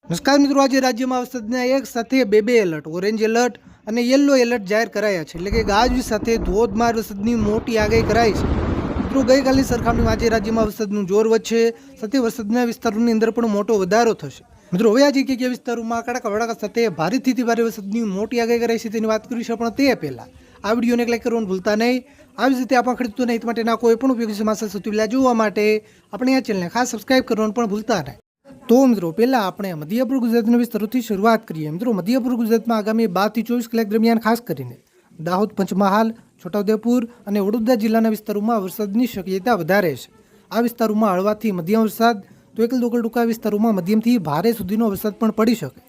નમસ્કાર મિત્રો, આજે રાજ્યમાં વરસાદના એક સાથે બે એલર્ટ, ઓરેન્જ એલર્ટ અને યલો એલર્ટ જાહેર કરાયા છે. એટલે કે ગાજવીજ સાથે ધોધમાર વરસાદની મોટી આગાહી કરાઈ છે. મિત્રો, ગઈકાલની સરખામણીમાં આજે રાજ્યમાં વરસાદનું જોર વધશે, સાથે વરસાદના વિસ્તારોની અંદર પણ મોટો વધારો થશે. મિત્રો, હવે આજે કયા વિસ્તારોમાં કડાકા વડાકા સાથે ભારેથી ભારે વરસાદની મોટી આગાહી કરાઈ છે તેની વાત કરીશું. પણ તે પહેલા આ વિડીયોને એક લાઈક કરવાનું ભૂલતા નહીં. આવી જ રીતે આપણા ખેડૂતોના હિત માટેના કોઈ પણ ઉપયોગી સમાચાર સૌથી પહેલા જોવા માટે આપણે આ ચેનલને ખાસ સબસ્ક્રાઇબ કરવાનું પણ ભૂલતા નહીં. તો મિત્રો, પહેલાં આપણે મધ્યપૂર્વ ગુજરાતના વિસ્તારોથી શરૂઆત કરીએ. મિત્રો, મધ્યપૂર્વ ગુજરાતમાં આગામી 12 થી 24 કલાક દરમિયાન ખાસ કરીને દાહોદ, પંચમહાલ, છોટાઉદેપુર અને વડોદરા જિલ્લાના વિસ્તારોમાં વરસાદની શક્યતા વધારે છે. આ વિસ્તારોમાં હળવાથી મધ્યમ વરસાદ, તો એકલ દોકલ ટૂંકા વિસ્તારોમાં મધ્યમથી ભારે સુધીનો વરસાદ પણ પડી શકે.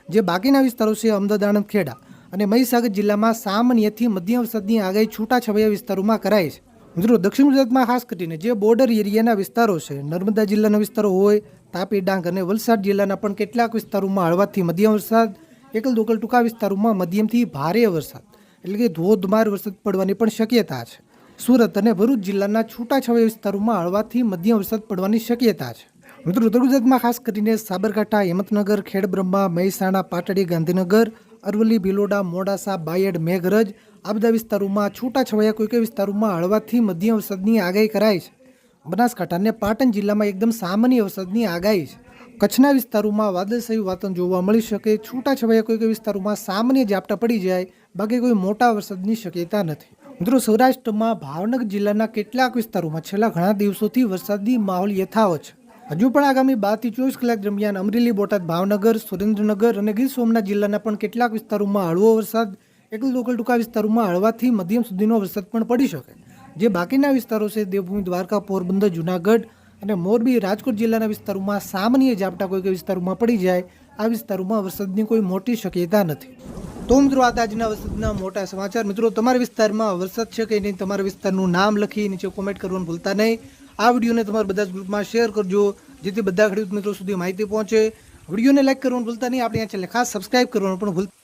જે બાકીના વિસ્તારો છે અમદાવાદ, આણંદ, ખેડા અને મહીસાગર જિલ્લામાં સામાન્યથી મધ્યમ વરસાદની આગાહી છૂટાછવાયા વિસ્તારોમાં કરાઈ છે. મિત્રો, દક્ષિણ ગુજરાતમાં ખાસ કરીને જે બોર્ડર એરિયાના વિસ્તારો છે, નર્મદા જિલ્લાના વિસ્તારો હોય, તાપી, ડાંગ અને વલસાડ જિલ્લાના પણ કેટલાક વિસ્તારોમાં હળવાથી મધ્યમ વરસાદ, એકલ દોકલ ટૂંકા વિસ્તારોમાં મધ્યમથી ભારે વરસાદ એટલે કે ધોધમાર વરસાદ પડવાની પણ શક્યતા છે. સુરત અને ભરૂચ જિલ્લાના છૂટાછવાયા વિસ્તારોમાં હળવાથી મધ્યમ વરસાદ પડવાની શક્યતા છે. મિત્રો, ઉત્તર ગુજરાતમાં ખાસ કરીને સાબરકાંઠા, હિંમતનગર, ખેડબ્રહ્મા, મહેસાણા, પાટડી, ગાંધીનગર, અરવલ્લી, ભિલોડા, મોડાસા, બાયડ, મેઘરજ આ બધા વિસ્તારોમાં છૂટાછવાયા કોઈ વિસ્તારોમાં હળવાથી મધ્યમ વરસાદની આગાહી કરાઈ છે. બનાસકાંઠા અને પાટણ જિલ્લામાં એકદમ સામાન્ય વરસાદની આગાહી છે. કચ્છના વિસ્તારોમાં વાદળછાયું વાતાવરણ જોવા મળી શકે. છૂટાછવાયા કોઈ વિસ્તારોમાં સામાન્ય ઝાપટા પડી જાય, બાકી કોઈ મોટા વરસાદની શક્યતા નથી. મિત્રો, સૌરાષ્ટ્રમાં ભાવનગર જિલ્લાના કેટલાક વિસ્તારોમાં છેલ્લા ઘણા દિવસોથી વરસાદી માહોલ યથાવત છે. હજુ પણ આગામી 12 થી 24 કલાક દરમિયાન અમરેલી, બોટાદ, ભાવનગર, સુરેન્દ્રનગર અને ગીર સોમનાથ જિલ્લાના પણ કેટલાક વિસ્તારોમાં હળવો વરસાદ, એકલ દોકલ ટૂંકા વિસ્તારોમાં હળવાથી મધ્યમ સુધીનો વરસાદ પણ પડી શકે. જે બાકીના વિસ્તારો છે દેવભૂમિ, દ્વારકા, પોરબંદર, જુનાગઢ અને મોરબી, રાજકોટ જિલ્લાના વિસ્તારોમાં સામાન્ય ઝાપટા કોઈ વિસ્તારોમાં પડી જાય. આ વિસ્તારોમાં વરસાદની કોઈ મોટી શક્યતા નથી. તો મિત્રો, આ આજના વરસાદના મોટા સમાચાર. મિત્રો, તમારા વિસ્તારમાં વરસાદ છે કે નહીં, તમારા વિસ્તારનું નામ લખી નીચે કોમેન્ટ કરવાનું ભૂલતા નહીં. આ વિડીયોને તમારા બધા જ ગ્રુપમાં શેર કરજો, જેથી બધા ખેડૂત મિત્રો સુધી માહિતી પહોંચે. વિડીયોને લાઈક કરવાનું ભૂલતા નહીં. આપણે આ ચેનલને ખાસ સબસ્ક્રાઇબ કરવાનું પણ ભૂલતા